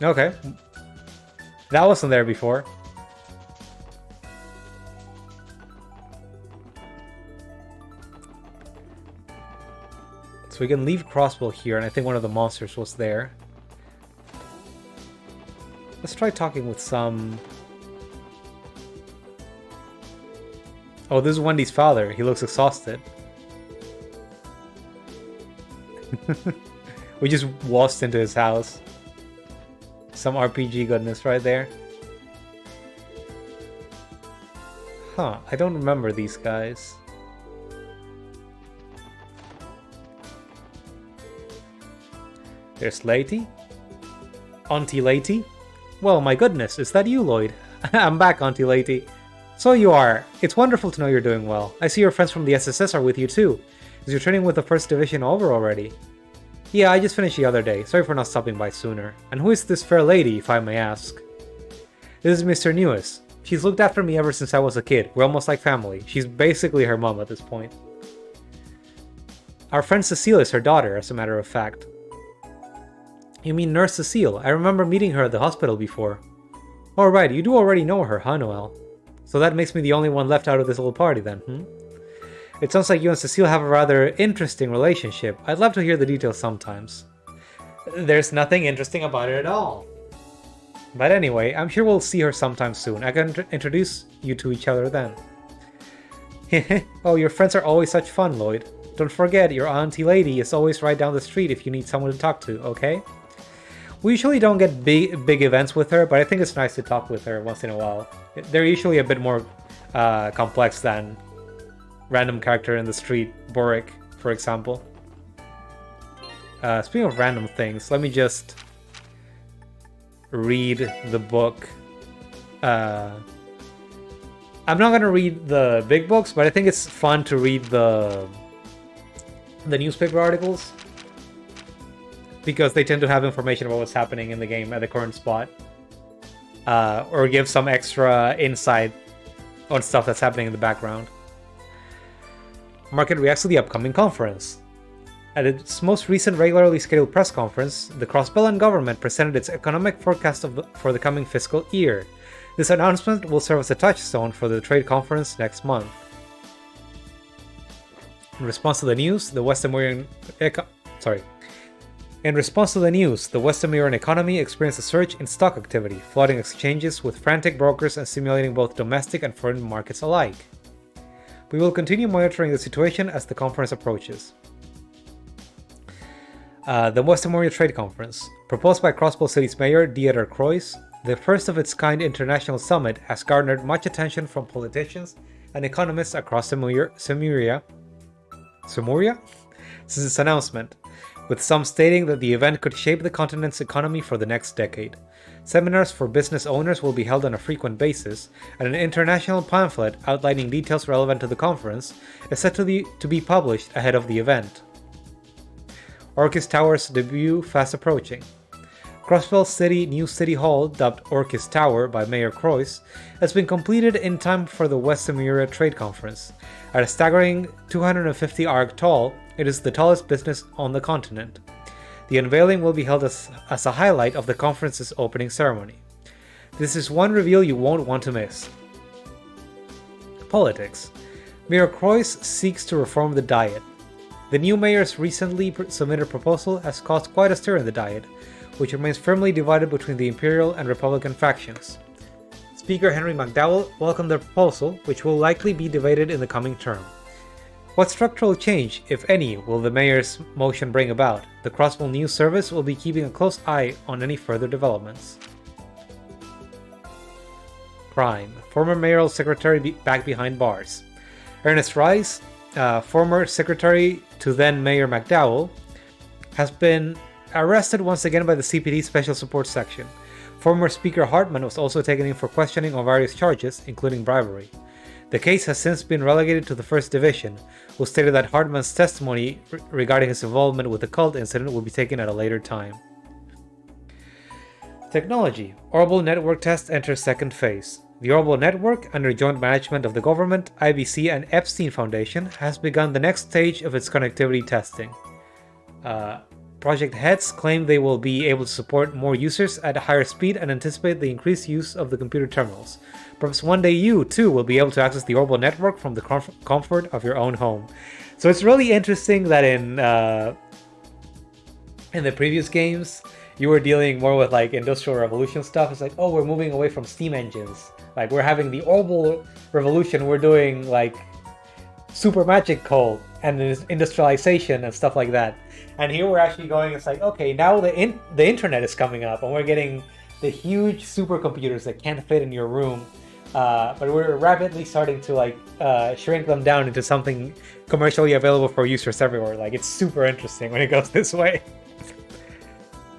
Okay. That wasn't there before. So we can leave Crossbow here, and I think one of the monsters was there. Let's try talking with some... Oh, this is Wendy's father. He looks exhausted. We just waltzed into his house. Some RPG goodness right there. Huh, I don't remember these guys. There's Lady. Auntie Lady. Well, my goodness, is that you, Lloyd? I'm back, Auntie Lady. So you are. It's wonderful to know you're doing well. I see your friends from the SSS are with you too. Is your training with the 1st Division over already? Yeah, I just finished the other day. Sorry for not stopping by sooner. And who is this fair lady, if I may ask? This is Mr. Newis. She's looked after me ever since I was a kid. We're almost like family. She's basically her mom at this point. Our friend Cecile is her daughter, as a matter of fact. You mean Nurse Cecile? I remember meeting her at the hospital before. Alright, you do already know her, huh, Noel? So that makes me the only one left out of this little party then, hmm? It sounds like you and Cecile have a rather interesting relationship. I'd love to hear the details sometimes. There's nothing interesting about it at all. But anyway, I'm sure we'll see her sometime soon. I can introduce you to each other then. Oh, your friends are always such fun, Lloyd. Don't forget, your Auntie Lady is always right down the street if you need someone to talk to, okay? We usually don't get big events with her, but I think it's nice to talk with her once in a while. They're usually a bit more complex than random character in the street, Boric, for example. Speaking of random things, let me just read the book. I'm not gonna read the big books, but I think it's fun to read the newspaper articles, because they tend to have information about what's happening in the game at the current spot, or give some extra insight on stuff that's happening in the background. Market reacts to the upcoming conference. At its most recent regularly scheduled press conference, the Crossbellan government presented its economic forecast for the coming fiscal year. This announcement will serve as a touchstone for the trade conference next month. In response to the news, the West Amurian economy experienced a surge in stock activity, flooding exchanges with frantic brokers and stimulating both domestic and foreign markets alike. We will continue monitoring the situation as the conference approaches. The West Amoria Trade Conference, proposed by Crossbow City's mayor Dieter Krois, the first of its kind international summit, has garnered much attention from politicians and economists across Samuria since its announcement, with some stating that the event could shape the continent's economy for the next decade. Seminars for business owners will be held on a frequent basis, and an international pamphlet outlining details relevant to the conference is set to be published ahead of the event. Orchis Tower's debut fast approaching. Crossbell City new City Hall, dubbed Orchis Tower by Mayor Crois, has been completed in time for the West Amuria Trade Conference. At a staggering 250 arc tall, it is the tallest business on the continent. The unveiling will be held as a highlight of the conference's opening ceremony. This is one reveal you won't want to miss. Politics. Mayor Crois seeks to reform the Diet. The new mayor's recently submitted proposal has caused quite a stir in the Diet, which remains firmly divided between the Imperial and Republican factions. Speaker Henry McDowell welcomed the proposal, which will likely be debated in the coming term. What structural change, if any, will the mayor's motion bring about? The Crossbow News Service will be keeping a close eye on any further developments. Crime. Former mayoral secretary back behind bars. Ernest Rice, former secretary to then Mayor McDowell, has been arrested once again by the CPD Special Support Section. Former Speaker Hartman was also taken in for questioning on various charges, including bribery. The case has since been relegated to the 1st Division, who stated that Hartman's testimony regarding his involvement with the cult incident will be taken at a later time. Technology. Orbital Network test enters second phase. The Orbital Network, under joint management of the government, IBC, and Epstein Foundation, has begun the next stage of its connectivity testing. project heads claim they will be able to support more users at a higher speed and anticipate the increased use of the computer terminals. Perhaps one day you, too, will be able to access the Orbital network from the comfort of your own home. So it's really interesting that in the previous games, you were dealing more with like Industrial Revolution stuff. It's like, oh, we're moving away from steam engines. Like, we're having the Orbital Revolution, we're doing like super magic coal and industrialization and stuff like that. And here we're actually going, it's like, okay, now the internet is coming up and we're getting the huge supercomputers that can't fit in your room. But we're rapidly starting to like shrink them down into something commercially available for users everywhere. Like, it's super interesting when it goes this way.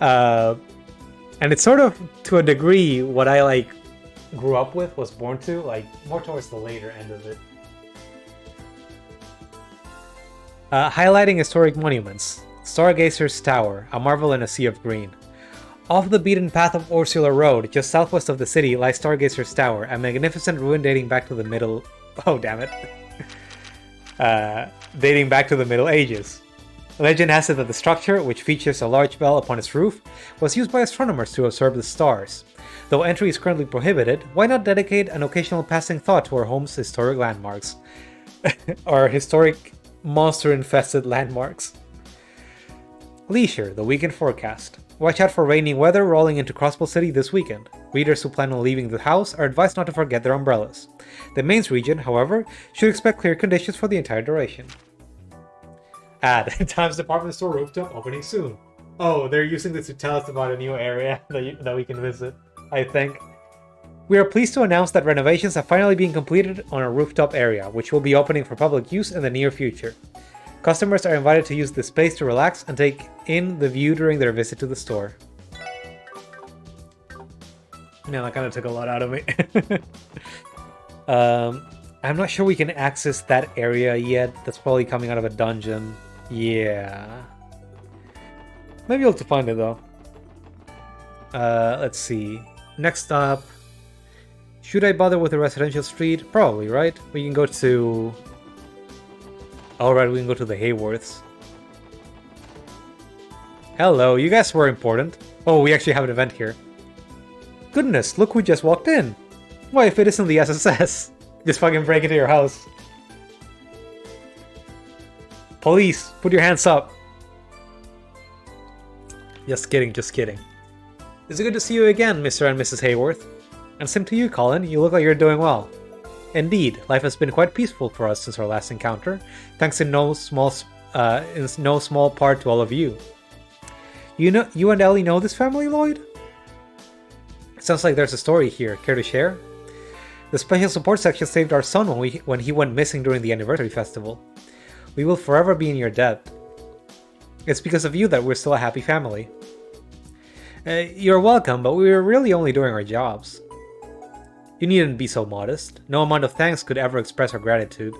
And it's sort of, to a degree, what I like grew up with, was born to, like more towards the later end of it. Highlighting historic monuments. Stargazer's Tower, a marvel in a sea of green. Off the beaten path of Ursula Road, just southwest of the city, lies Stargazer's Tower, a magnificent ruin dating back to the Middle... Oh, damn it. Dating back to the Middle Ages. Legend has it that the structure, which features a large bell upon its roof, was used by astronomers to observe the stars. Though entry is currently prohibited, why not dedicate an occasional passing thought to our home's historic landmarks? Our historic monster-infested landmarks. Leisure, the weekend forecast. Watch out for rainy weather rolling into Crossbow City this weekend. Readers who plan on leaving the house are advised not to forget their umbrellas. The mains region, however, should expect clear conditions for the entire duration. Ad. Times department store rooftop opening soon. Oh, they're using this to tell us about a new area that we can visit, I think. We are pleased to announce that renovations have finally been completed on our rooftop area, which will be opening for public use in the near future. Customers are invited to use this space to relax and take in the view during their visit to the store. Man, that kind of took a lot out of me. I'm not sure we can access that area yet. That's probably coming out of a dungeon. Yeah. Maybe we'll have to find it though. Let's see. Next up. Should I bother with a residential street? Probably, right? We can go to... Alright, we can go to the Hayworths. Hello, you guys were important. Oh, we actually have an event here. Goodness, look who just walked in. Why, if it isn't the SSS. Just fucking break into your house. Police, put your hands up. Just kidding, just kidding. It's good to see you again, Mr. and Mrs. Hayworth. And same to you, Colin. You look like you're doing well. Indeed, life has been quite peaceful for us since our last encounter, thanks in no small part to all of you. You and Ellie know this family, Lloyd? Sounds like there's a story here. Care to share? The special support section saved our son when he went missing during the anniversary festival. We will forever be in your debt. It's because of you that we're still a happy family. You're welcome, but we were really only doing our jobs. You needn't be so modest. No amount of thanks could ever express our gratitude.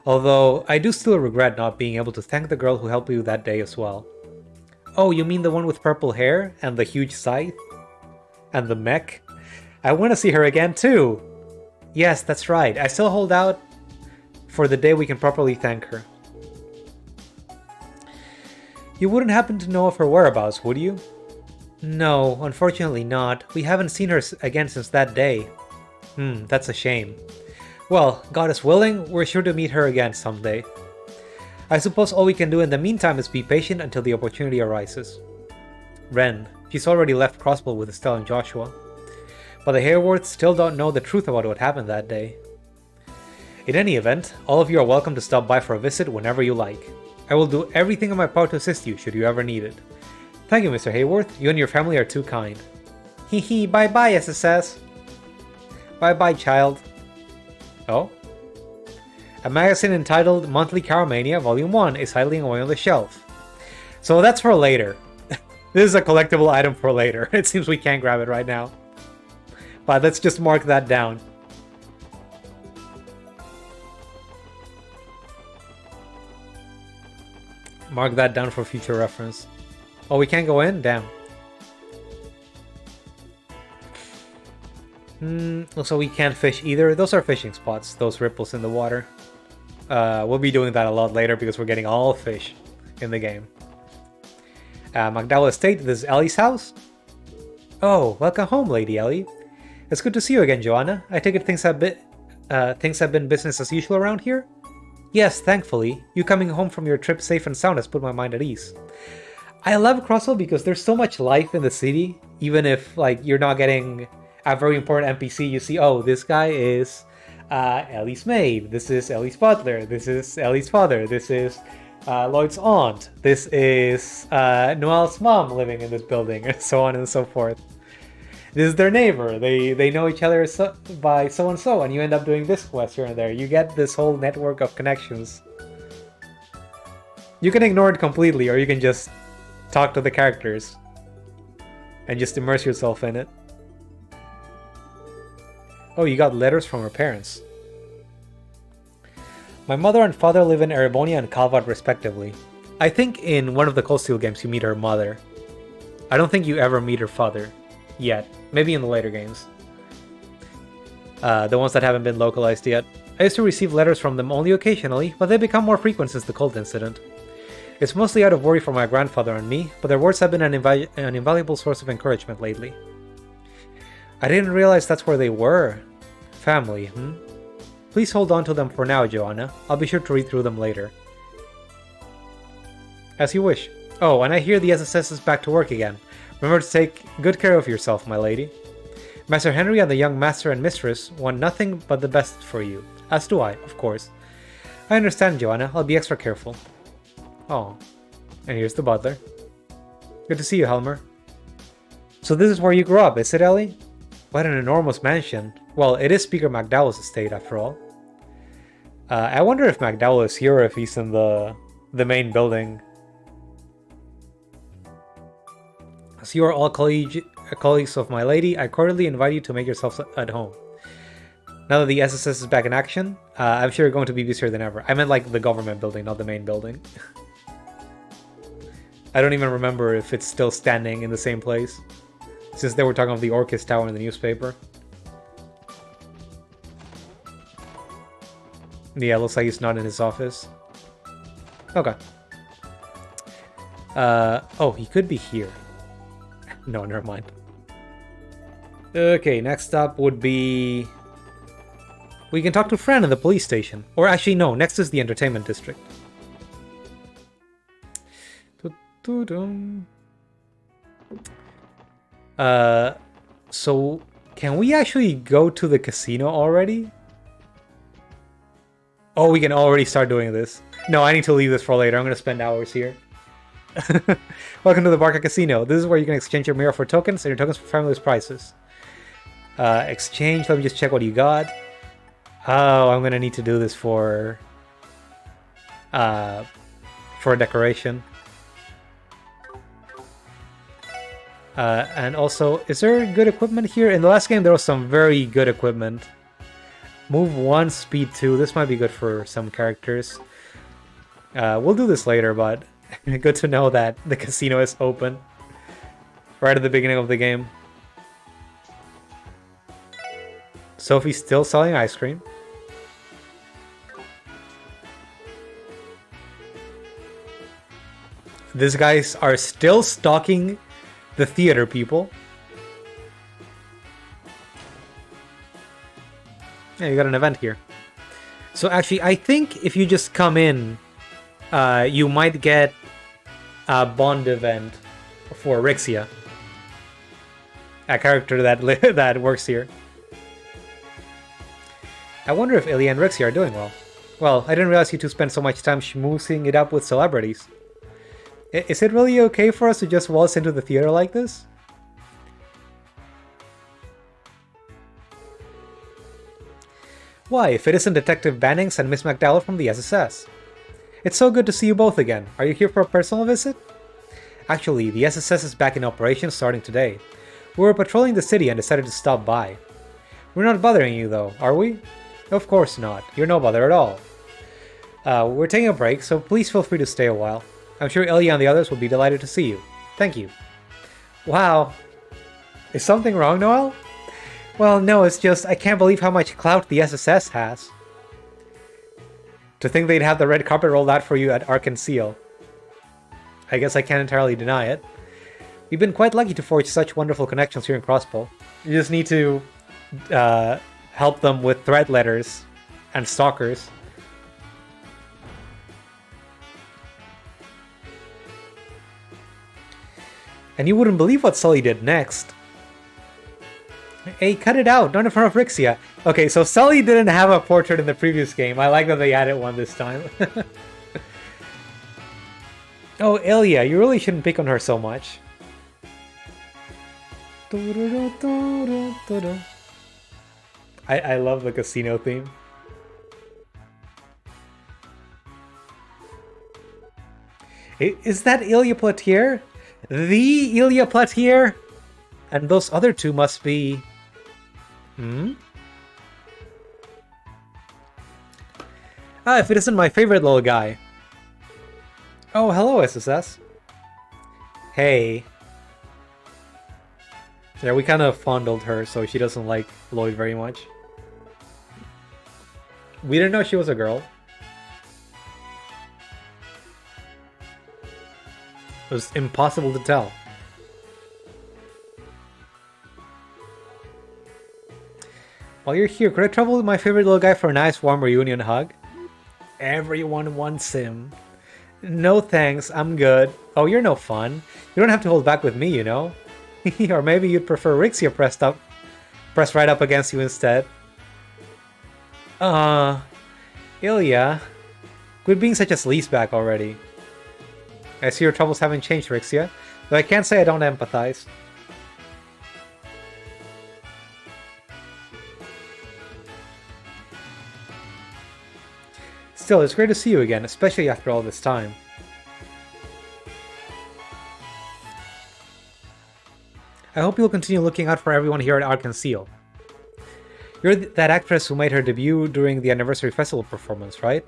Although, I do still regret not being able to thank the girl who helped you that day as well. Oh, you mean the one with purple hair? And the huge scythe? And the mech? I want to see her again too! Yes, that's right. I still hold out for the day we can properly thank her. You wouldn't happen to know of her whereabouts, would you? No, unfortunately not. We haven't seen her again since that day. That's a shame. Well, God is willing, we're sure to meet her again someday. I suppose all we can do in the meantime is be patient until the opportunity arises. Ren. She's already left Crossbow with Estelle and Joshua. But the Hayworths still don't know the truth about what happened that day. In any event, all of you are welcome to stop by for a visit whenever you like. I will do everything in my power to assist you should you ever need it. Thank you, Mr. Hayworth. You and your family are too kind. Hee hee, bye-bye, SSS. Bye-bye, child. Oh? A magazine entitled Monthly Caromania Volume 1 is idling away on the shelf. So that's for later. This is a collectible item for later. It seems we can't grab it right now. But let's just mark that down. Mark that down for future reference. Oh, we can't go in? Damn. So we can't fish either. Those are fishing spots, those ripples in the water. We'll be doing that a lot later because we're getting all fish in the game. McDowell Estate, this is Ellie's house? Oh, welcome home, Lady Ellie. It's good to see you again, Joanna. I take it things have been business as usual around here? Yes, thankfully. You coming home from your trip safe and sound has put my mind at ease. I love Crossville because there's so much life in the city, even if like you're not getting a very important NPC. You see, oh, this guy is Ellie's maid, this is Ellie's butler, this is Ellie's father, this is Lloyd's aunt, this is Noelle's mom living in this building, and so on and so forth. This is their neighbor, they know each other by so-and-so, and you end up doing this quest here and there. You get this whole network of connections. You can ignore it completely, or you can just talk to the characters and just immerse yourself in it. Oh, you got letters from her parents. My mother and father live in Erebonia and Calvat respectively. I think in one of the Cold Steel games you meet her mother. I don't think you ever meet her father. Yet. Maybe in the later games. The ones that haven't been localized yet. I used to receive letters from them only occasionally, but they become more frequent since the cult incident. It's mostly out of worry for my grandfather and me, but their words have been an invaluable source of encouragement lately. I didn't realize that's where they were. Family, Please hold on to them for now, Joanna. I'll be sure to read through them later. As you wish. Oh, and I hear the SSS is back to work again. Remember to take good care of yourself, my lady. Master Henry and the young master and mistress want nothing but the best for you. As do I, of course. I understand, Joanna. I'll be extra careful. Oh. And here's the butler. Good to see you, Helmer. So this is where you grew up, is it, Ellie? What an enormous mansion. Well, it is Speaker McDowell's estate, after all. I wonder if McDowell is here or if he's in the main building. As you are all colleagues of my lady, I cordially invite you to make yourselves at home. Now that the SSS is back in action, I'm sure you're going to be busier than ever. I meant like the government building, not the main building. I don't even remember if it's still standing in the same place, since they were talking of the Orchis Tower in the newspaper. Yeah, looks like he's not in his office. Okay. Oh, he could be here. No, never mind. Okay, next up would be... We can talk to Fran in the police station. Or actually, no, next is the entertainment district. So, can we actually go to the casino already? Oh, we can already start doing this. No, I need to leave this for later. I'm going to spend hours here. Welcome to the Barca Casino. This is where you can exchange your mirror for tokens and your tokens for fabulous prices. Exchange. Let me just check what you got. Oh, I'm gonna need to do this for a decoration. And also, is there good equipment here? In the last game, there was some very good equipment. Move 1, speed 2. This might be good for some characters. We'll do this later, but good to know that the casino is open right at the beginning of the game. Sophie's still selling ice cream. These guys are still stalking the theater people. Yeah, you got an event here. So actually, I think if you just come in, you might get a Bond event for Rixia, a character that works here. I wonder if Ilya and Rixia are doing well. Well, I didn't realize you two spent so much time schmoozing it up with celebrities. Is it really okay for us to just waltz into the theater like this? Why, if it isn't Detective Bannings and Miss McDowell from the SSS. It's so good to see you both again. Are you here for a personal visit? Actually, the SSS is back in operation starting today. We were patrolling the city and decided to stop by. We're not bothering you though, are we? Of course not. You're no bother at all. We're taking a break, so please feel free to stay a while. I'm sure Ilya and the others will be delighted to see you. Thank you. Wow. Is something wrong, Noel? Well, no, it's just I can't believe how much clout the SSS has. To think they'd have the red carpet rolled out for you at Ark and Seal. I guess I can't entirely deny it. We've been quite lucky to forge such wonderful connections here in Crossbow. You just need to help them with threat letters and stalkers. And you wouldn't believe what Sully did next. Hey, cut it out! Not in front of Rixia! Okay, so Sully didn't have a portrait in the previous game. I like that they added one this time. Oh, Ilya, you really shouldn't pick on her so much. I love the casino theme. Is that Ilya Platier? The Ilya Platier? And those other two must be... Ah, if it isn't my favorite little guy. Oh, hello, SSS. Hey. Yeah, we kind of fondled her, so she doesn't like Lloyd very much. We didn't know she was a girl. It was impossible to tell. While you're here, could I trouble my favorite little guy for a nice warm reunion hug? Everyone wants him. No thanks, I'm good. Oh, you're no fun. You don't have to hold back with me, you know? Or maybe you'd prefer Rixia pressed right up against you instead. Ilya. Quit being such a sleazeback already. I see your troubles haven't changed, Rixia, though I can't say I don't empathize. Still, it's great to see you again, especially after all this time. I hope you'll continue looking out for everyone here at Arkansas. You're that actress who made her debut during the anniversary festival performance, right?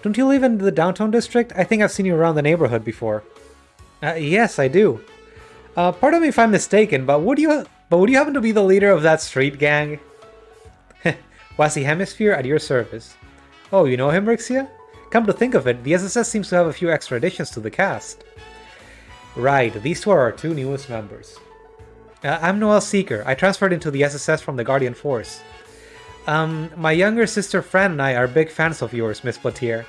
Don't you live in the downtown district? I think I've seen you around the neighborhood before. Yes, I do. Pardon me if I'm mistaken, but would you happen to be the leader of that street gang? Wasi Hemisphere at your service. Oh, you know him, Rixia? Come to think of it, the SSS seems to have a few extra additions to the cast. Right, these two are our two newest members. I'm Noel Seeker. I transferred into the SSS from the Guardian Force. My younger sister Fran and I are big fans of yours, Miss Platier.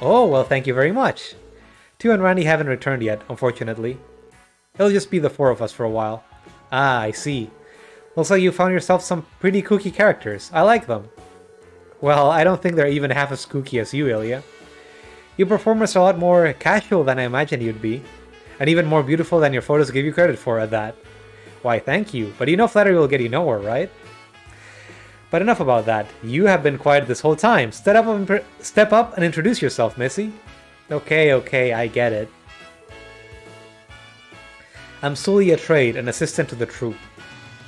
Oh, well, thank you very much. Tio and Randy haven't returned yet, unfortunately. It'll just be the four of us for a while. Ah, I see. Looks like you found yourself some pretty kooky characters. I like them. Well, I don't think they're even half as kooky as you, Ilya. Your performance is a lot more casual than I imagined you'd be. And even more beautiful than your photos give you credit for at that. Why, thank you. But you know flattery will get you nowhere, right? But enough about that. You have been quiet this whole time. Step up and introduce yourself, Missy. Okay, I get it. I'm Sully Trade, an assistant to the troop.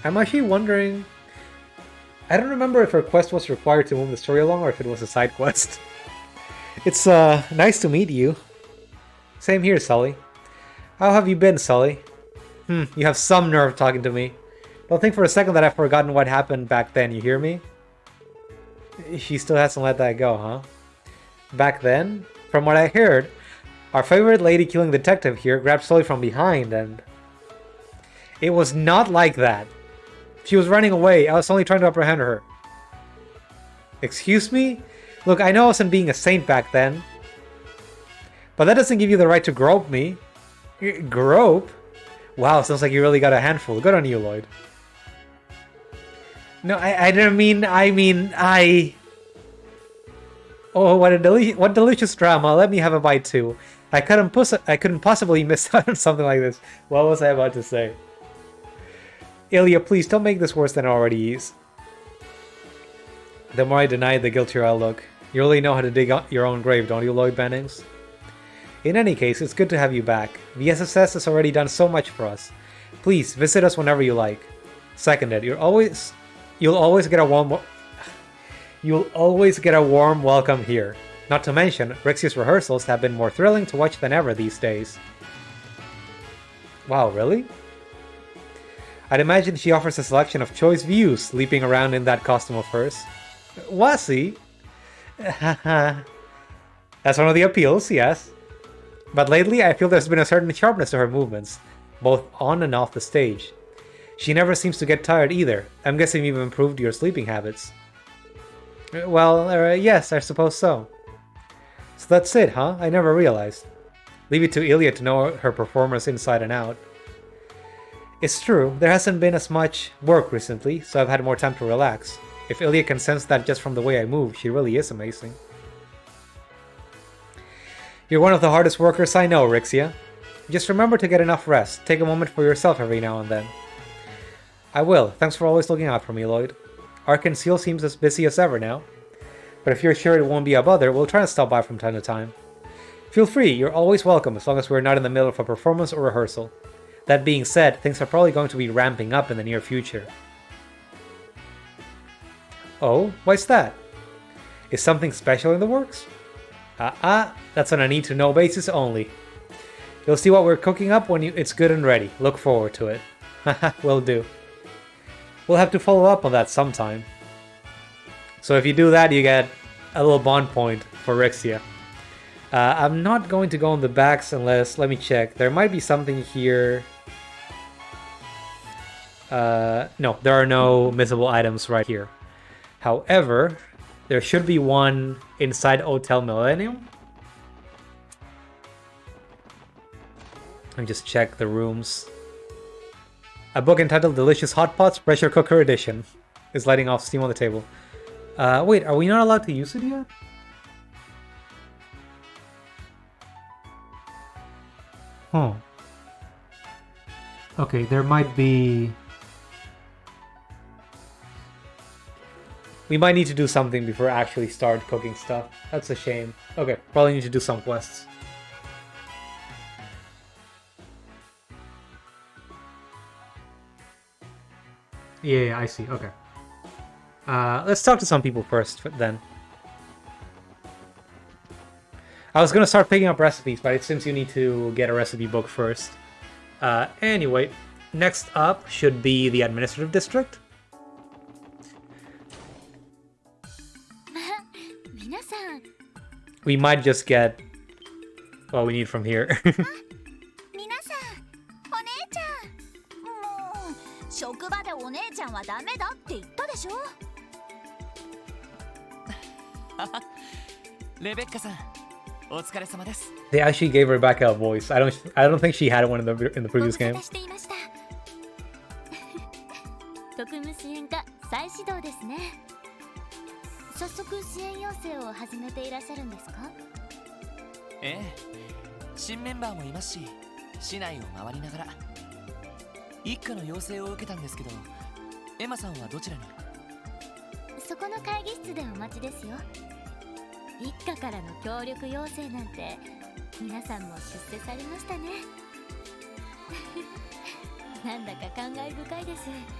I'm actually wondering... I don't remember if her quest was required to move the story along or if it was a side quest. It's nice to meet you. Same here, Sully. How have you been, Sully? You have some nerve talking to me. Don't think for a second that I've forgotten what happened back then, you hear me? She still hasn't let that go, huh? Back then? From what I heard, our favorite lady-killing detective here grabbed Sully from behind and... It was not like that. She was running away. I was only trying to apprehend her. Excuse me? Look, I know I wasn't being a saint back then. But that doesn't give you the right to grope me. Grope? Wow, sounds like you really got a handful. Good on you, Lloyd. No, I didn't mean... Oh, what delicious drama. Let me have a bite too. I couldn't possibly miss out on something like this. What was I about to say? Ilya, please don't make this worse than it already is. The more I deny, the guiltier I'll look. You really know how to dig your own grave, don't you, Lloyd Bennings? In any case, it's good to have you back. The SSS has already done so much for us. Please, visit us whenever you like. Seconded, you'll always get a warm welcome here. Not to mention, Rixia's rehearsals have been more thrilling to watch than ever these days. Wow, really? I'd imagine she offers a selection of choice views leaping around in that costume of hers. Was he? That's one of the appeals, yes. But lately, I feel there's been a certain sharpness to her movements, both on and off the stage. She never seems to get tired either. I'm guessing you've improved your sleeping habits. Well, yes, I suppose so. So that's it, huh? I never realized. Leave it to Ilya to know her performance inside and out. It's true, there hasn't been as much work recently, so I've had more time to relax. If Ilya can sense that just from the way I move, she really is amazing. You're one of the hardest workers I know, Rixia. Just remember to get enough rest. Take a moment for yourself every now and then. I will. Thanks for always looking out for me, Lloyd. Arkansas seems as busy as ever now. But if you're sure it won't be a bother, we'll try and stop by from time to time. Feel free, you're always welcome as long as we're not in the middle of a performance or rehearsal. That being said, things are probably going to be ramping up in the near future. Oh, why's that? Is something special in the works? That's on a need-to-know basis only. You'll see what we're cooking up when it's good and ready. Look forward to it. Haha, will do. We'll have to follow up on that sometime. So if you do that, you get a little bond point for Rixia. I'm not going to go on the backs unless... Let me check. There might be something here. No, there are no missable items right here. However, there should be one inside Hotel Millennium. Let me just check the rooms. A book entitled Delicious Hot Pots Pressure Cooker Edition is lighting off steam on the table. Wait, are we not allowed to use it yet? Huh. Okay, there might be... We might need to do something before I actually start cooking stuff. That's a shame. Okay, probably need to do some quests. Yeah, I see. Okay. Let's talk to some people first, then. I was gonna start picking up recipes, but it seems you need to get a recipe book first. Anyway, next up should be the administrative district. We might just get what we need from here. They actually gave Rebecca a voice. I don't think she had one in the previous game.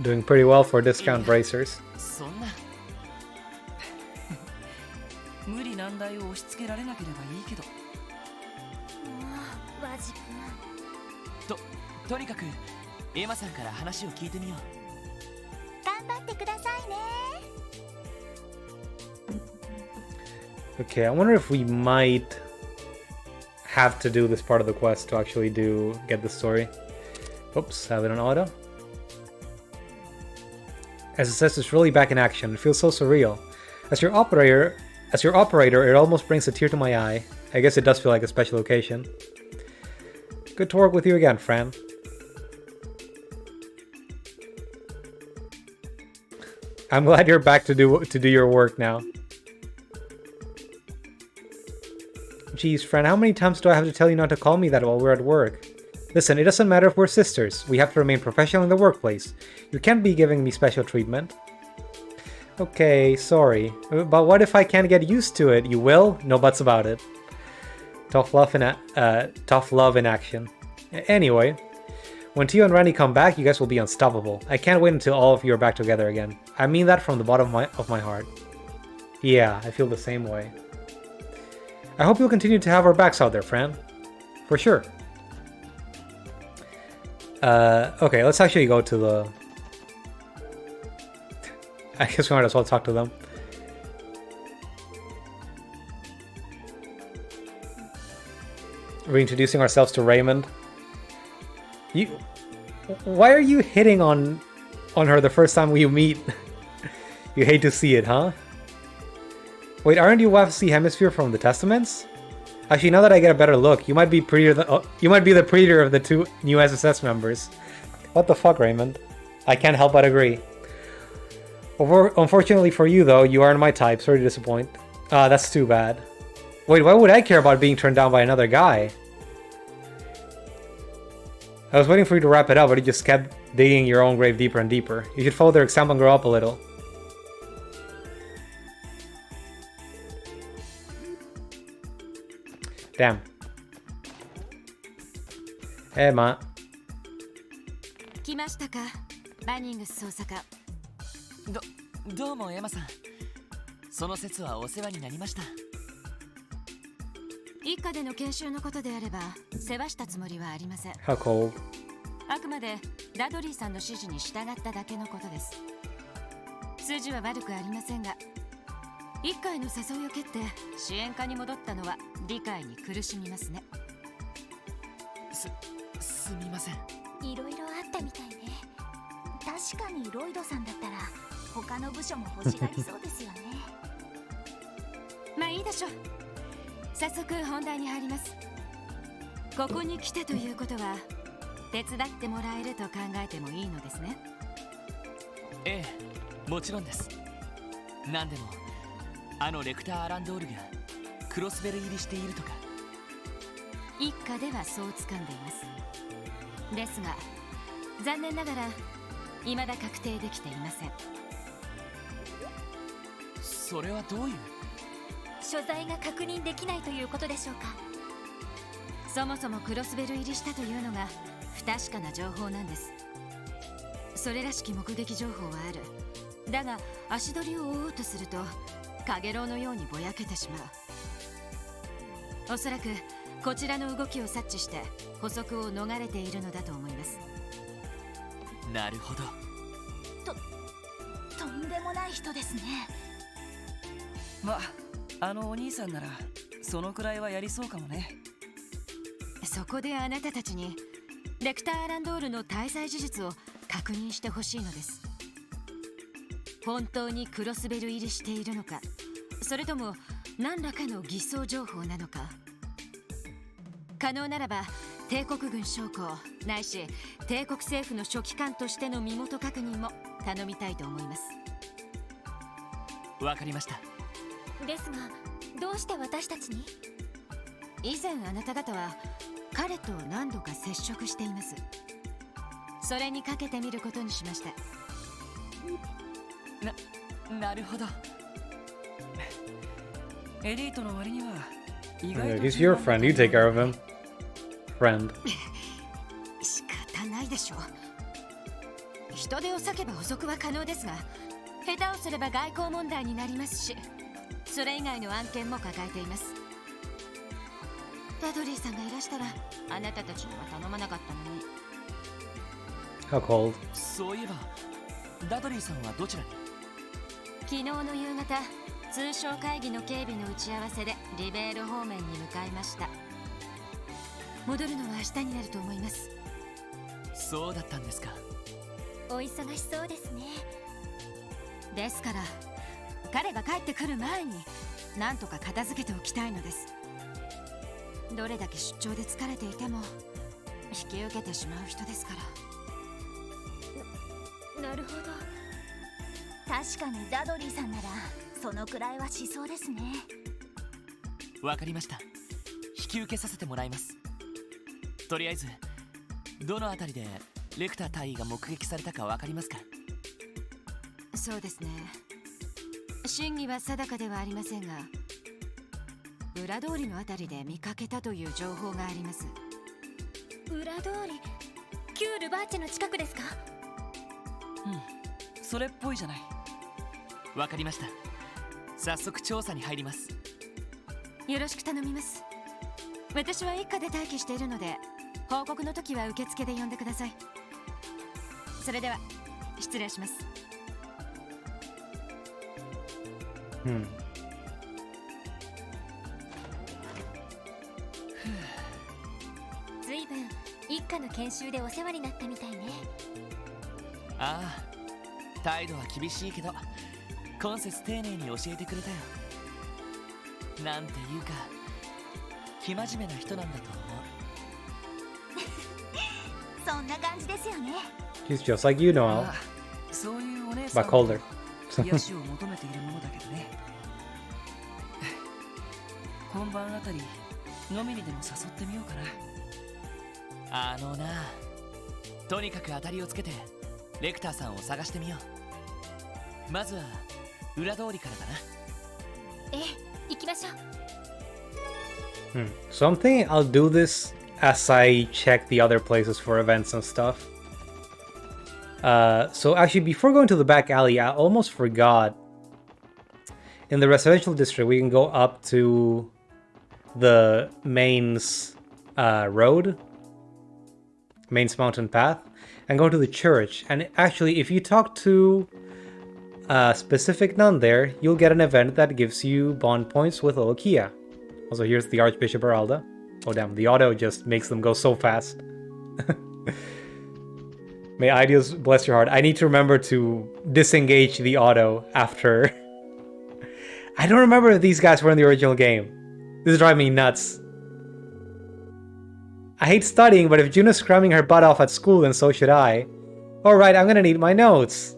Doing pretty well for discount bracers. Okay, I wonder if we might have to do this part of the quest to actually get the story. Oops, have it on auto. As it says, it's really back in action. It feels so surreal. As your operator, it almost brings a tear to my eye. I guess it does feel like a special occasion. Good to work with you again, Fran. I'm glad you're back to do your work now. Geez, Fran, how many times do I have to tell you not to call me that while we're at work? Listen, it doesn't matter if we're sisters. We have to remain professional in the workplace. You can't be giving me special treatment. Okay, sorry. But what if I can't get used to it? You will? No buts about it. Tough love in action. Anyway, when Tio and Randy come back, you guys will be unstoppable. I can't wait until all of you are back together again. I mean that from the bottom of my heart. Yeah, I feel the same way. I hope you'll continue to have our backs out there, Fran. For sure. Okay, let's actually go to the... I guess we might as well talk to them. reintroducing ourselves to Raymond. Why are you hitting on her the first time we meet? You hate to see it, huh? Wait, aren't you UFC Hemisphere from the Testaments? Actually, now that I get a better look, you might be you might be the prettier of the two new SSS members. What the fuck, Raymond? I can't help but agree. Unfortunately for you, though, you aren't my type. Sorry to disappoint. That's too bad. Wait, why would I care about being turned down by another guy? I was waiting for you to wrap it up, but you just kept digging your own grave deeper and deeper. You should follow their example and grow up a little. Damn. Hey, man. 来ましたか、バニングス捜査課。どうもエマさん。その説はお世話になりました。一課での研修のことであれば世話したつもりはありません。How cold. あくまでダドリーさんの指示に従っただけのことです。筋は悪くありませんが、一課への誘いを蹴って支援課に戻ったのは理解に苦しみますね。すみません。いろいろあったみたいね。確かにロイドさんだったら他の部署も欲しがりそうですよね。まあいいでしょう。早速本題に入ります。ここに来たということは手伝ってもらえると考えてもいいのですね。ええ、もちろんです。なんでもレクター・アランドールがクロスベル入りしているとか。一家ではそう掴んでいます。ですが残念ながら未だ確定できていません。それはどういう？所在が確認できないということでしょうか。そもそもクロスベル入りしたというのが不確かな情報なんです。それらしき目撃情報はある。だが足取りを追おうとするとカゲロウのようにぼやけてしまう。おそらくこちらの動きを察知して捕捉を逃れているのだと思います。なるほど。とんでもない人ですね。まあお兄さんならそのくらいはやりそうかもね。そこであなたたちにレクター・アランドールの滞在事実を確認してほしいのです。本当にクロスベル入りしているのか、それとも何らかの偽装情報なのか。可能ならば帝国軍将校ないし帝国政府の書記官としての身元確認も頼みたいと思います。わかりました。ですがどうして私たちに？以前あなた方は彼と何度か接触しています。それにかけてみることにしました。なるほど。エリートの割には意外 Yeah, と he's your friend. You take care of him. Friend. 仕方ないでしょう。人手を割けば捕捉は可能ですが、下手をすれば外交問題になりますし、それ以外の案件も抱えています。ダドリーさんがいらしたらあなたたちには頼まなかったのに。 How cold. そういえばダドリーさんはどちらに？昨日の夕方、通商会議の警備の打ち合わせでリベール方面に向かいました。戻るのは明日になると思います。そうだったんですか。お忙しそうですね。ですから彼が帰ってくる前に何とか片付けておきたいのです。どれだけ出張で疲れていても引き受けてしまう人ですから。なるほど。確かにダドリーさんならそのくらいはしそうですね。わかりました。引き受けさせてもらいます。とりあえずどのあたりでレクター大尉が目撃されたかわかりますか？そうですね。真偽は定かではありませんが、裏通りのあたりで見かけたという情報があります。裏通り、旧ルバーチェの近くですか？それっぽいじゃない。わかりました。早速調査に入ります。よろしく頼みます。私は一家で待機しているので、報告の時は受付で呼んでください。それでは失礼します。かの研修でお世話になったみたいね。ああ、態度は厳しいけど今節丁寧に教えてくれたよ。なんていうか生真面目な人なんだと思う。そんな感じですよね。 He's just like you, ま Noel. あそういうお姉さ But ん colder. 癒しを求めているものだけどね。今晩あたり飲みにでも誘ってみようかな。とにかく当たりをつけてレクターさんを探してみよう。まずは裏通りからだな。ええ、行きましょう。So I'm thinking I'll do this as I check the other places for events and stuff. So actually, before going to the back alley, I almost forgot. In the residential district, we can go up to the Main's road, Main's mountain path, and go to the church. And actually, if you talk to a specific nun there, you'll get an event that gives you bond points with little Kia. Also, here's the Archbishop Heralda. Oh damn, the auto just makes them go so fast. May ideas bless your heart. I need to remember to disengage the auto after. I don't remember if these guys were in the original game. This is driving me nuts. I hate studying, but if Juna's cramming her butt off at school, then so should I. Alright, I'm gonna need my notes.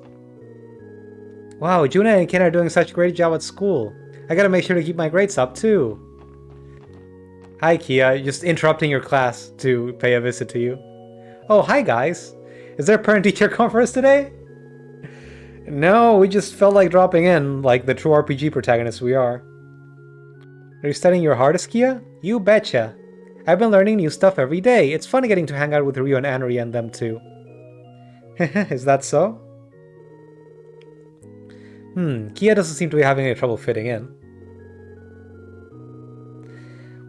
Wow, Juna and Ken are doing such a great job at school. I gotta make sure to keep my grades up too. Hi Kia, just interrupting your class to pay a visit to you. Oh, hi guys. Is there a parent-teacher conference today? No, we just felt like dropping in, like the true RPG protagonists we are. Are you studying your hardest, Kia? You betcha. I've been learning new stuff every day. It's fun getting to hang out with Ryo and Anri and them too. Is that so? Kia doesn't seem to be having any trouble fitting in.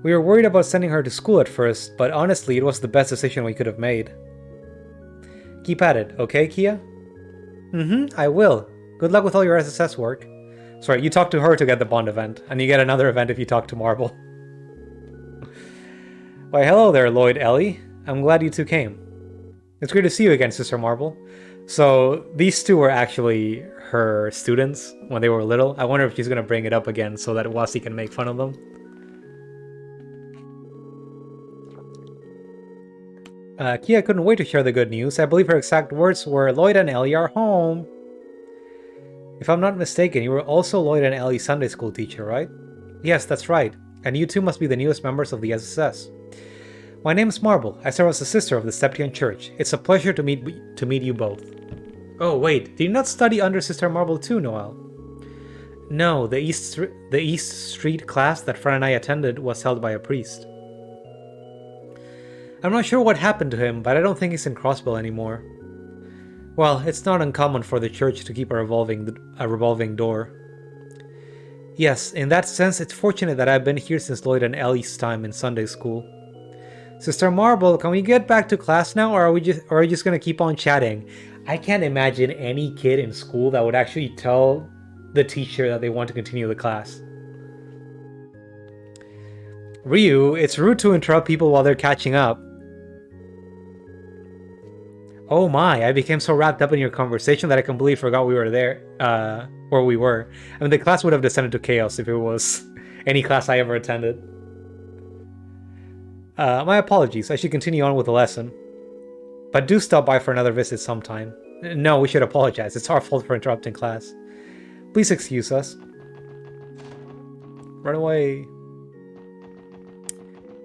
We were worried about sending her to school at first, but honestly, it was the best decision we could have made. Keep at it, okay, Kia? I will. Good luck with all your SSS work. Sorry, you talk to her to get the Bond event, and you get another event if you talk to Marble. Why, hello there, Lloyd Ellie. I'm glad you two came. It's great to see you again, Sister Marble. So, these two were actually her students when they were little. I wonder if she's gonna bring it up again so that Wasi can make fun of them. Kia couldn't wait to share the good news. I believe her exact words were, Lloyd and Ellie are home. If I'm not mistaken, you were also Lloyd and Ellie's Sunday school teacher, right? Yes, that's right. And you two must be the newest members of the SSS. My name is Marble. I serve as a sister of the Septian Church. It's a pleasure to meet you both. Oh wait, did you not study under Sister Marble too, Noel? No, the East Street class that Fran and I attended was held by a priest. I'm not sure what happened to him, but I don't think he's in Crossbell anymore. Well, it's not uncommon for the church to keep a revolving door. Yes, in that sense, it's fortunate that I've been here since Lloyd and Ellie's time in Sunday school. Sister Marble, can we get back to class now, or are you just gonna keep on chatting? I can't imagine any kid in school that would actually tell the teacher that they want to continue the class. Ryu, it's rude to interrupt people while they're catching up. Oh my, I became so wrapped up in your conversation that I completely forgot we were there, where we were. I mean, the class would have descended to chaos if it was any class I ever attended. My apologies, I should continue on with the lesson. But do stop by for another visit sometime. No, we should apologize, it's our fault for interrupting class. Please excuse us. Run away.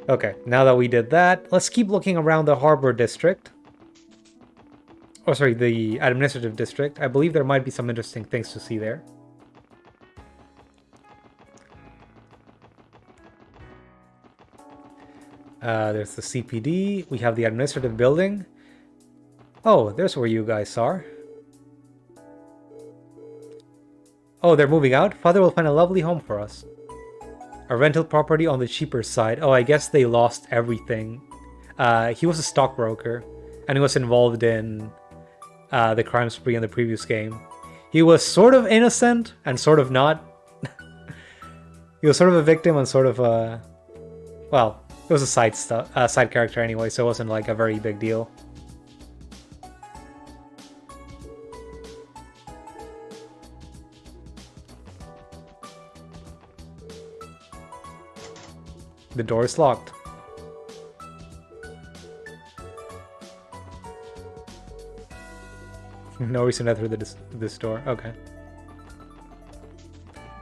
Okay, now that we did that, let's keep looking around the Harbor District. Oh, sorry, the Administrative District. I believe there might be some interesting things to see there. There's the CPD. We have the Administrative Building. Oh, there's where you guys are. Oh, they're moving out? Father will find a lovely home for us. A rental property on the cheaper side. Oh, I guess they lost everything. He was a stockbroker, and he was involved in the crime spree in the previous game. He was sort of innocent and sort of not. He was sort of a victim and sort of well, It was a side character anyway, so it wasn't like a very big deal. The door is locked. No reason to enter this door. Okay.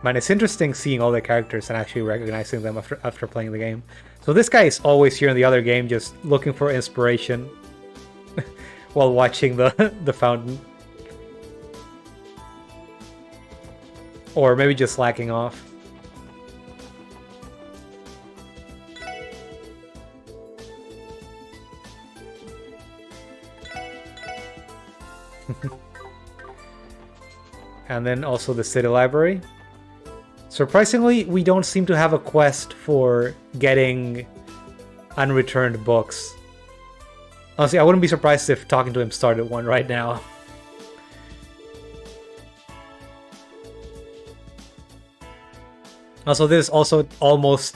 Man, it's interesting seeing all the characters and actually recognizing them after playing the game. So this guy is always here in the other game, just looking for inspiration while watching the fountain. Or maybe just slacking off. And then also the city library. Surprisingly, we don't seem to have a quest for getting unreturned books. Honestly, I wouldn't be surprised if talking to him started one right now. Also, this is also almost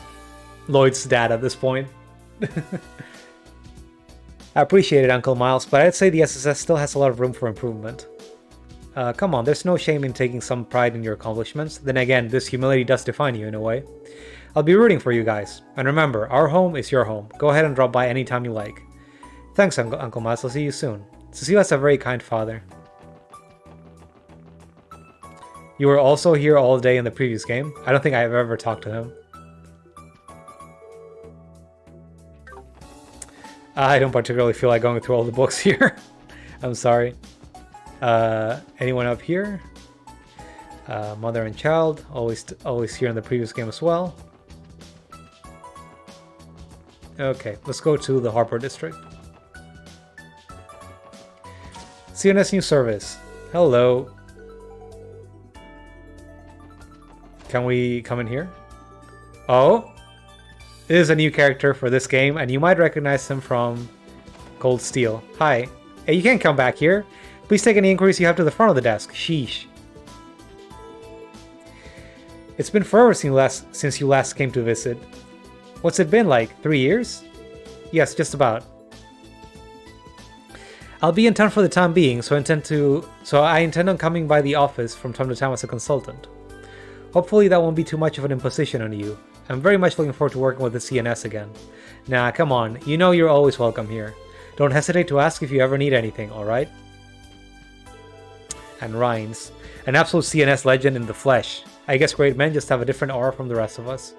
Lloyd's dad at this point. I appreciate it, Uncle Miles, but I'd say the SSS still has a lot of room for improvement. Come on, there's no shame in taking some pride in your accomplishments. Then again, this humility does define you in a way. I'll be rooting for you guys. And remember, our home is your home. Go ahead and drop by anytime you like. Thanks, Uncle Miles. I'll see you soon. Cecilia's a very kind father. You were also here all day in the previous game. I don't think I've ever talked to him. I don't particularly feel like going through all the books here. I'm sorry. Anyone up here? Mother and child, always here in the previous game as well. Okay, let's go to the Harbor District. CNS new service. Hello. Can we come in here? Oh, this is a new character for this game, and you might recognize him from Cold Steel. Hi. Hey, you can't come back here. Please take any inquiries you have to the front of the desk. Sheesh. It's been forever since you last came to visit. What's it been like? 3 years? Yes, just about. I'll be in town for the time being, so I intend on coming by the office from time to time as a consultant. Hopefully that won't be too much of an imposition on you. I'm very much looking forward to working with the CNS again. Nah, come on, you know you're always welcome here. Don't hesitate to ask if you ever need anything, alright? And Rhines, an absolute CNS legend in the flesh. I guess great men just have a different aura from the rest of us.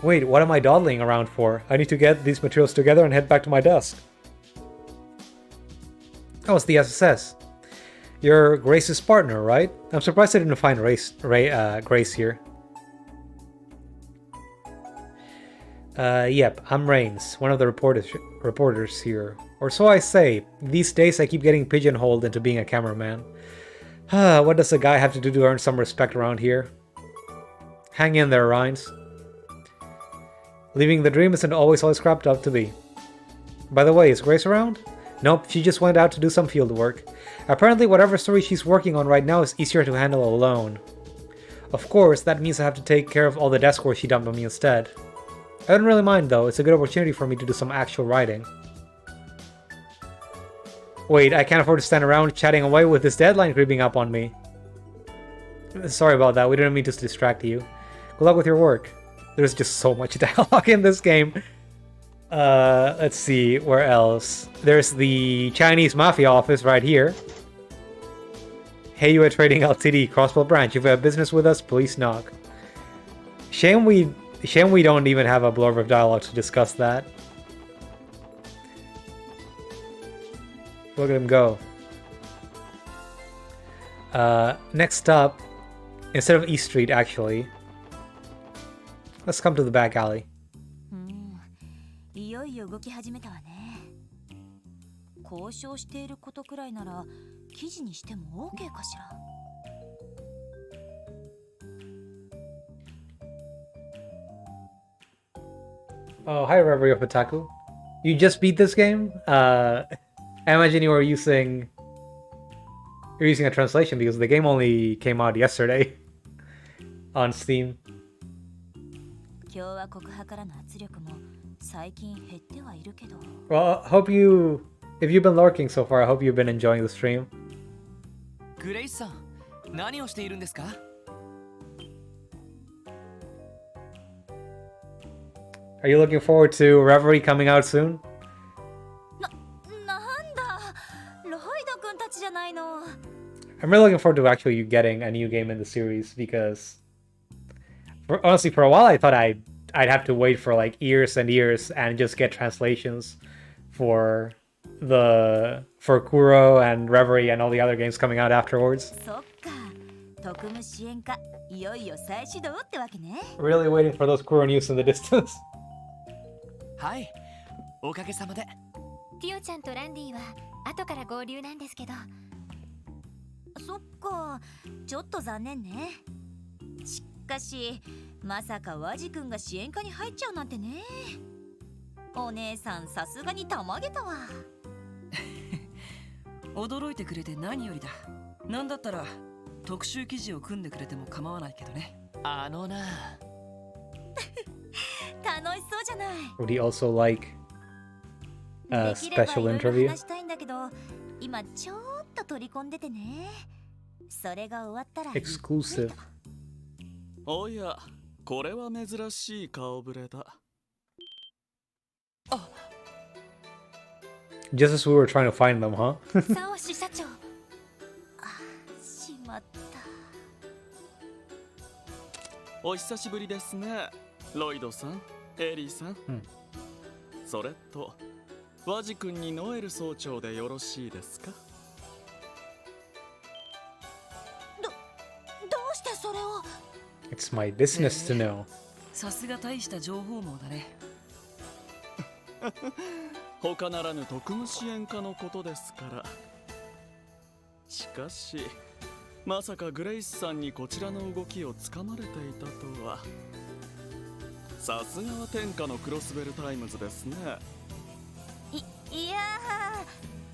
Wait, what am I dawdling around for? I need to get these materials together and head back to my desk. Oh, it's the SSS. You're Grace's partner, right? I'm surprised I didn't find Grace here. Yep, I'm Rains, one of the reporters here. Or so I say. These days I keep getting pigeonholed into being a cameraman. What does a guy have to do to earn some respect around here? Hang in there, Rhines. Living the dream isn't always all it's crapped up to be. By the way, is Grace around? Nope, she just went out to do some field work. Apparently whatever story she's working on right now is easier to handle alone. Of course, that means I have to take care of all the desk work she dumped on me instead. I don't really mind though, it's a good opportunity for me to do some actual writing. Wait, I can't afford to stand around chatting away with this deadline creeping up on me. Sorry about that, we didn't mean to distract you. Good luck with your work. There's just so much dialogue in this game. Let's see, where else? There's the Chinese Mafia office right here. Hey, you at Trading Ltd, Crossbow Branch. If you have business with us, please knock. Shame we don't even have a blurb of dialogue to discuss that. Look at him go. Next up, instead of East Street, actually, let's come to the back alley. いよいよ動き始めたわね。交渉していることくらいなら記事にしても OK かしら。Oh, hi Reverie of Otaku. You just beat this game? I imagine you're using a translation because the game only came out yesterday on Steam. 共和国派からの圧力も最近減ってはいるけど。 Well, if you've been lurking so far, I hope you've been enjoying the stream. グレイスさん、何をしているんですか？ Are you looking forward to Reverie coming out soon? なんだ、ロイド君たちじゃないの。 I'm really looking forward to actually you getting a new game in the series because honestly, for a while I thought I'd have to wait for like years and years and just get translations for Kuro and Reverie and all the other games coming out afterwards. そっか、特務支援課いよいよ再始動ってわけね。 Really waiting for those Kuro news in the distance. はい、おかげさまで。ティオちゃんとランディは後から合流なんですけど。そっか、ちょっと残念ね。しかしまさかワジ君が支援課に入っちゃうなんてね。お姉さんさすがにたまげたわ。驚いてくれて何よりだ。なんだったら特集記事を組んでくれても構わないけどね。あのな。楽しそうじゃない。 Would he also like a できればい special ろいろ interview? 話したいんだけど、今ちょっと取り込んでてね。それが終わったら Exclusive. おや、これは珍しい顔ぶれだ。 Just as we were trying to find them, huh? サオ支社長。しまった。お久しぶりですね、ロイドさん、エリーさん。それと、ワジ君にノエル総長でよろしいですか？どうしてそれを。 It's my business to know. さすが大した情報網だね。他ならぬ特務支援課のことですから。しかし、まさかグレイスさんにこちらの動きをつかまれていたとは。さすがは天下のクロスベルタイムズですね。いや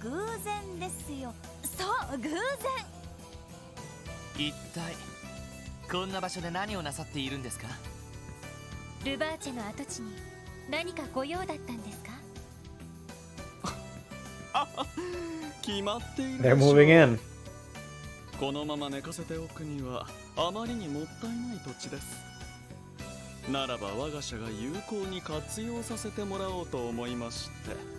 ー、偶然ですよ。そう、偶然。一体こんな場所で何をなさっているんですか？ルバーチェの跡地に何かご用だったんですか？決まっている They're でしょう。 moving in. このまま寝かせておくにはあまりにもったいない土地です。ならば我が社が有効に活用させてもらおうと思いまして。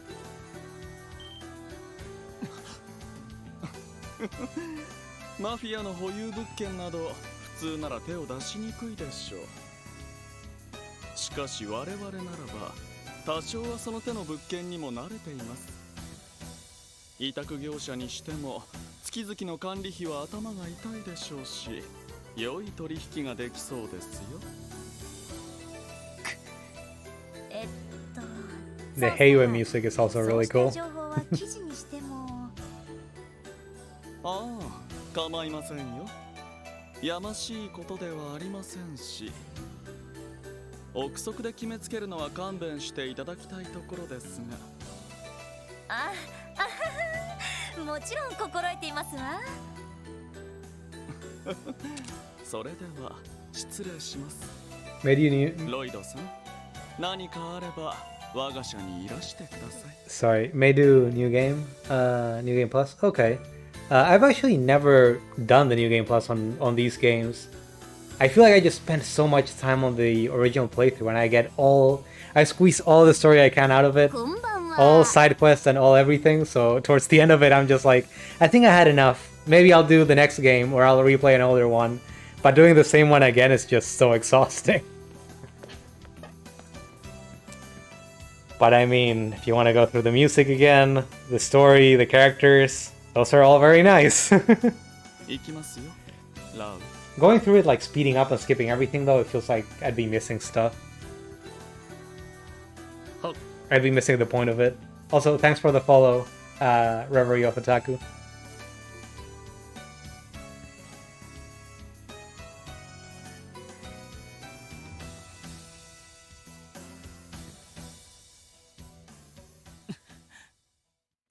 マフィアの保有物件など普通なら手を出しにくいでしょう。しかし我々ならば多少はその手の物件にも慣れています。委託業者にしても月々の管理費は頭が痛いでしょうし、良い取引ができそうですよ。The Heiwa music is also really そう cool. した情報は記事にしても。ああ、構いませんよ。やましいことではありませんし、憶測で決めつけるのは勘弁していただきたいところですが。あはは、もちろん心得ていますわ。それでは失礼します。 Maybe you need. ロイドさん、何かあれば我が社にいらしてください。 Sorry, may do new game. New game plus. Okay. I've actually never done the new game plus on these games. I feel like I just spent so much time on the original playthrough, and I squeeze all the story I can out of it, こんばんは。 all side quests and all everything. So towards the end of it, I'm just like, I think I had enough. Maybe I'll do the next game, or I'll replay an older one. But doing the same one again is just so exhausting. But I mean, if you want to go through the music again, the story, the characters, those are all very nice. 行きますよ、ラウ。 Going through it, like speeding up and skipping everything, though, it feels like I'd be missing stuff. Oh. I'd be missing the point of it. Also, thanks for the follow, Reverie of Otaku.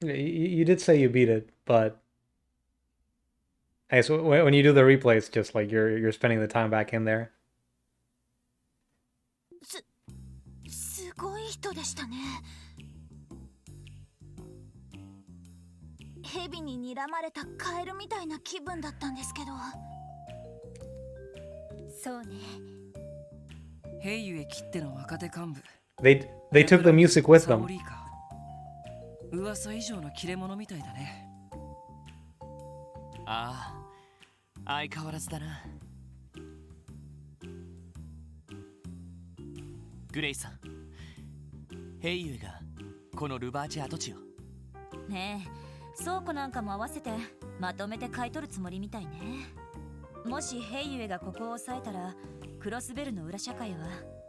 You did say you beat it, but I guess when you do the replay, it's just like you're spending the time back in there. 人でしたね。蛇に睨まれたカエルみたいな気分だったんですけど。そうね。ヘイユエきっての若手幹部。They took the music with サオ them. リーか。噂以上の切れ者みたいだね。ああ、相変わらずだな。グレイさん、ヘイユエがこのルバーチ跡地を。ねえ、倉庫なんかも合わせてまとめて買い取るつもりみたいね。もしヘイユエがここを抑えたら、クロスベルの裏社会は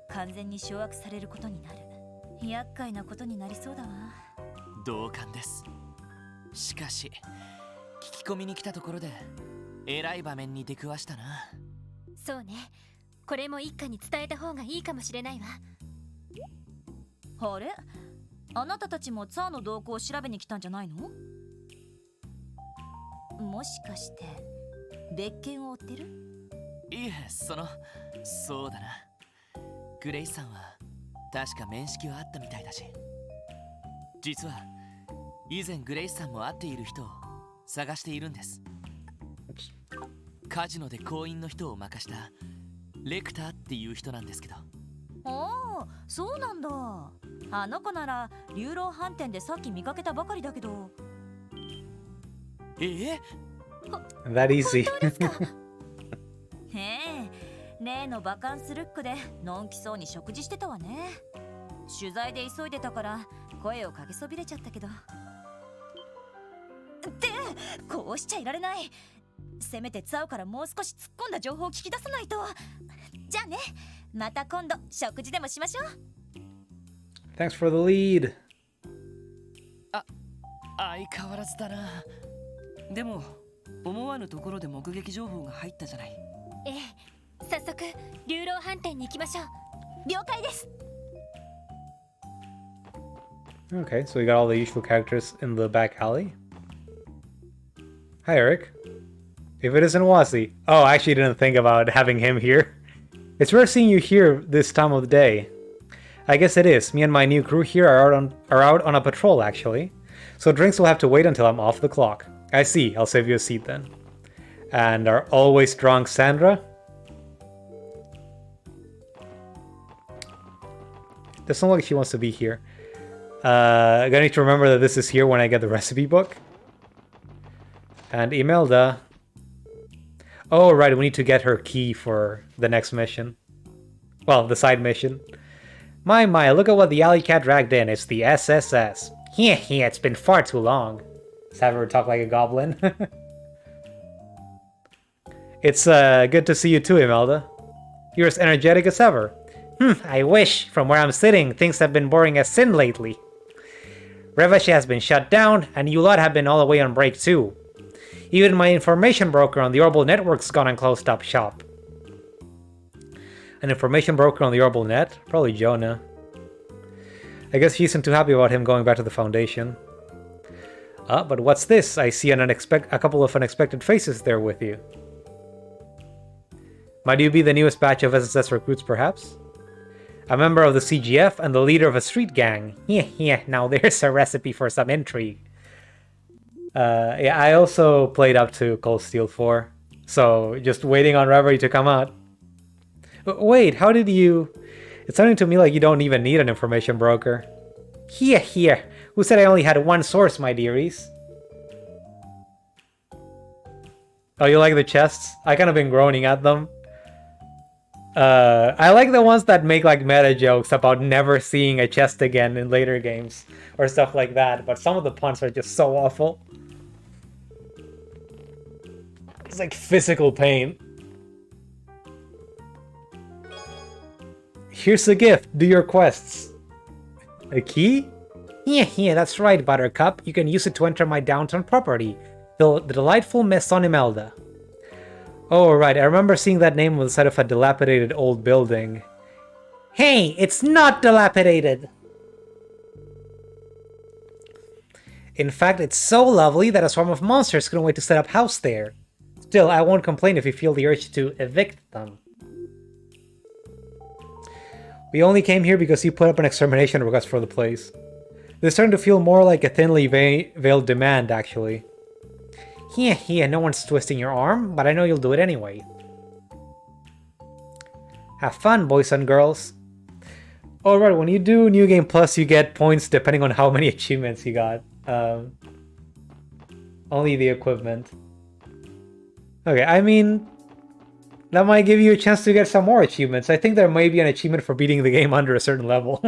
完全に掌握されることになる。厄介なことになりそうだわ。同感です。しかし聞き込みに来たところでえらい場面に出くわしたな。そうね。これも一家に伝えた方がいいかもしれないわ。あれ、あなたたちもツァーの動向を調べに来たんじゃないの？もしかして別件を追ってる？いえ、そうだな。グレイさんは確か面識はあったみたいだし、実は以前グレイさんも会っている人を探しているんです。カジノで行員の人を任したレクターっていう人なんですけど。ああ、そうなんだ。あの子なら流浪飯店でさっき見かけたばかりだけど。え？ That easy. へえ、例のバカンスルックでのんきそうに食事してたわね。取材で急いでたから声をかけそびれちゃったけど。ってこうしちゃいられない。せめてツァオからもう少し突っ込んだ情報を聞き出さないと。じゃあね、また今度食事でもしましょう。 Thanks for the lead. 相変わらずだな。でも思わぬところで目撃情報が入ったじゃない。ええ、早速流浪飯店に行きましょう。了解です。 Okay, so we got all the usual characters in the back alley. Hi, Eric. If it isn't Wasi. Oh, I actually didn't think about having him here. It's rare seeing you here this time of the day. I guess it is. Me and my new crew here are out on a patrol, actually. So drinks will have to wait until I'm off the clock. I see. I'll save you a seat then. And our always drunk Sandra? Doesn't look like she wants to be here. I'm gonna need to remember that this is here when I get the recipe book. And Imelda. Oh, right, we need to get her key for the next mission. Well, the side mission. My, look at what the alley cat dragged in. It's the SSS. Yeah, it's been far too long. Let's have her talk like a goblin. It's good to see you too, Imelda. You're as energetic as ever. I wish. From where I'm sitting, things have been boring as sin lately. Revashi has been shut down, and you lot have been all the way on break too. Even my information broker on the Orbital Network's gone and closed up shop. An information broker on the Orbital Net? Probably Jonah. I guess she isn't too happy about him going back to the Foundation. But what's this? I see a couple of unexpected faces there with you. Might you be the newest batch of SSS recruits, perhaps? A member of the CGF and the leader of a street gang. Yeah, now there's a recipe for some intrigue. Yeah, I also played up to Cold Steel 4, so just waiting on Reverie to come out. Wait, how did you... It's sounding to me like you don't even need an information broker. Here. Who said I only had one source, my dearies? Oh, you like the chests? I kind of been groaning at them. I like the ones that make like meta jokes about never seeing a chest again in later games or stuff like that, but some of the puns are just so awful. It's like physical pain. Here's a gift. Do your quests. A key? Yeah, that's right, Buttercup. You can use it to enter my downtown property, the delightful Maison Imelda. Oh, right. I remember seeing that name on the side of a dilapidated old building. Hey, it's not dilapidated! In fact, it's so lovely that a swarm of monsters couldn't wait to set up house there. Still, I won't complain if you feel the urge to evict them. We only came here because you put up an extermination request for the place. This is starting to feel more like a thinly veiled demand, actually. Yeah, no one's twisting your arm, but I know you'll do it anyway. Have fun, boys and girls. Alright, when you do New Game Plus, you get points depending on how many achievements you got. Only the equipment. Okay, I mean, that might give you a chance to get some more achievements. I think there may be an achievement for beating the game under a certain level.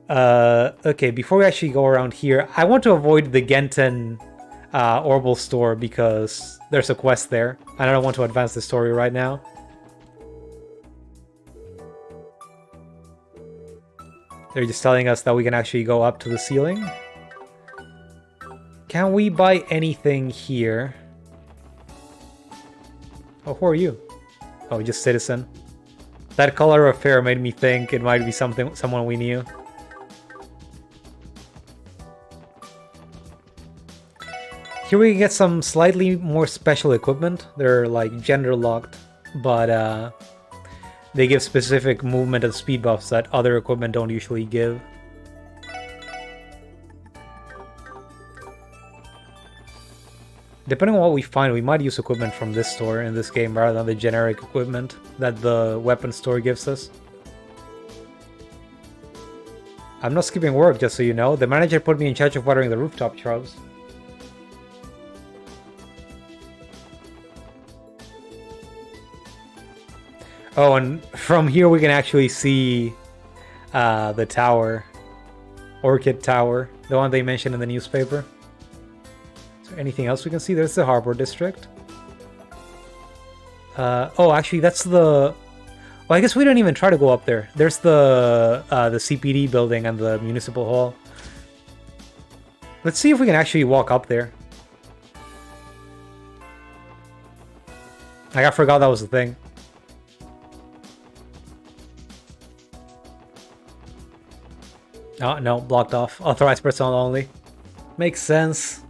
Okay, before we actually go around here, I want to avoid the Genten Orbital store because there's a quest there. And I don't want to advance the story right now. They're just telling us that we can actually go up to the ceiling. Can we buy anything here? Oh, who are you? Oh, just citizen. That color of hair made me think it might be someone we knew. Here we get some slightly more special equipment. They're like gender locked, but they give specific movement and speed buffs that other equipment don't usually give. Depending on what we find, we might use equipment from this store in this game rather than the generic equipment that the weapon store gives us. I'm not skipping work, just so you know. The manager put me in charge of watering the rooftop shrubs. Oh, and from here we can actually see the tower. Orchid Tower, the one they mentioned in the newspaper. Is there anything else we can see? There's the Harbor District. Oh, actually, that's the... Well, I guess we didn't even try to go up there. There's the CPD building and the Municipal Hall. Let's see if we can actually walk up there. I forgot that was the thing. Oh, no, blocked off. Authorized personnel only. Makes sense.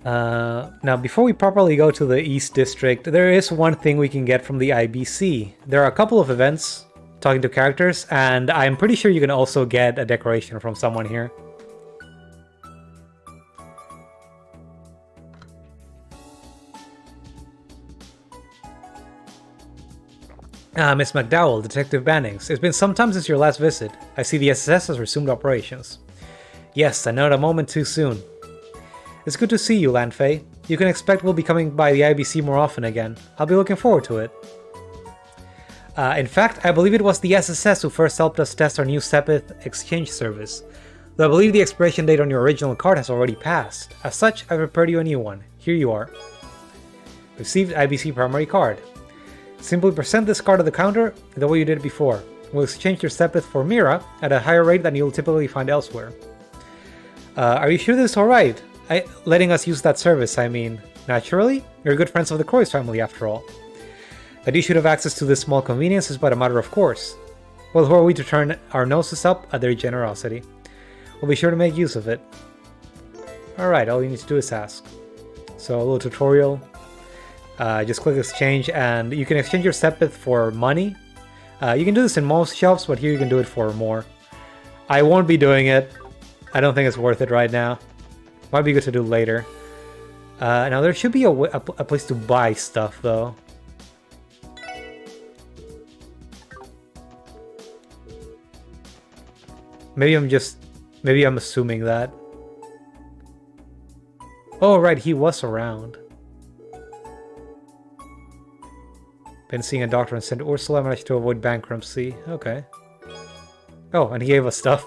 Now, before we properly go to the East District, there is one thing we can get from the IBC. There are a couple of events talking to characters, and I'm pretty sure you can also get a decoration from someone here. Miss McDowell, Detective Bannings. It's been some time since your last visit. I see the SSS has resumed operations. Yes, and not a moment too soon. It's good to see you, Lanfei. You can expect we'll be coming by the IBC more often again. I'll be looking forward to it. In fact, I believe it was the SSS who first helped us test our new Sepith exchange service. Though I believe the expiration date on your original card has already passed. As such, I've prepared you a new one. Here you are. Received IBC primary card. Simply present this card at the counter the way you did before. We'll exchange your Sepith for Mira at a higher rate than you'll typically find elsewhere. Are you sure this is alright? Letting us use that service, I mean. Naturally, you're good friends of the Croix family after all. That you should have access to this small convenience is but a matter of course. Well, who are we to turn our noses up at their generosity? We'll be sure to make use of it. Alright, all you need to do is ask. So, a little tutorial. Just click exchange, and you can exchange your Sepith for money. You can do this in most shops, but here you can do it for more. I won't be doing it. I don't think it's worth it right now. Might be good to do later. Now there should be a place to buy stuff, though. Maybe I'm assuming that. Oh, right, he was around. Been seeing a doctor in St. Ursula, managed to avoid bankruptcy. Okay. Oh, and he gave us stuff.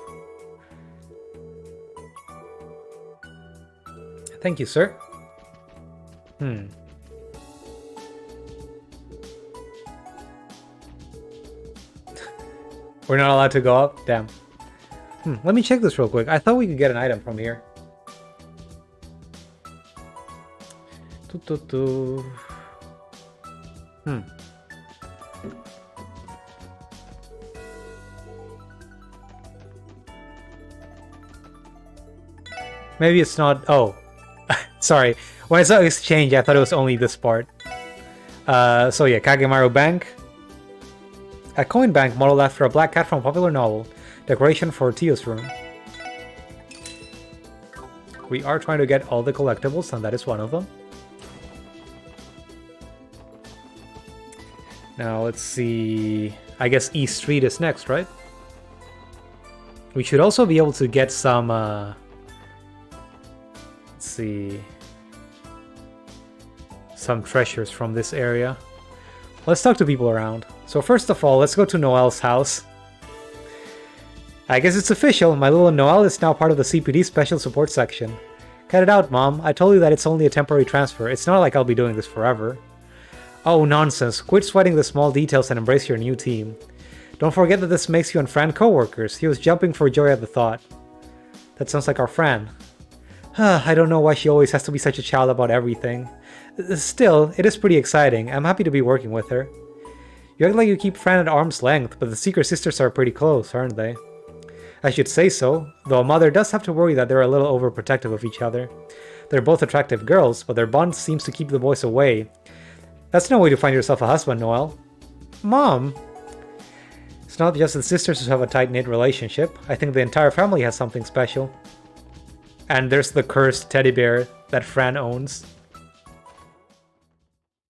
Thank you, sir. We're not allowed to go up? Damn. Let me check this real quick. I thought we could get an item from here. Maybe it's not... Oh. Sorry. When I saw exchange, I thought it was only this part. So yeah, Kagemaru Bank. A coin bank modeled after a black cat from a popular novel. Decoration for Tio's room. We are trying to get all the collectibles, and that is one of them. Now let's see. I guess East Street is next, right? We should also be able to get some. Let's see. Some treasures from this area. Let's talk to people around. So first of all, let's go to Noelle's house. I guess it's official. My little Noelle is now part of the CPD Special Support Section. Cut it out, Mom. I told you that it's only a temporary transfer. It's not like I'll be doing this forever. Oh, nonsense. Quit sweating the small details and embrace your new team. Don't forget that this makes you and Fran co-workers. He was jumping for joy at the thought. That sounds like our Fran. I don't know why she always has to be such a child about everything. Still, it is pretty exciting. I'm happy to be working with her. You act like you keep Fran at arm's length, but the Secret Sisters are pretty close, aren't they? I should say so, though a mother does have to worry that they're a little overprotective of each other. They're both attractive girls, but their bond seems to keep the boys away. That's no way to find yourself a husband, Noelle. Mom! It's not just the sisters who have a tight-knit relationship. I think the entire family has something special. And there's the cursed teddy bear that Fran owns.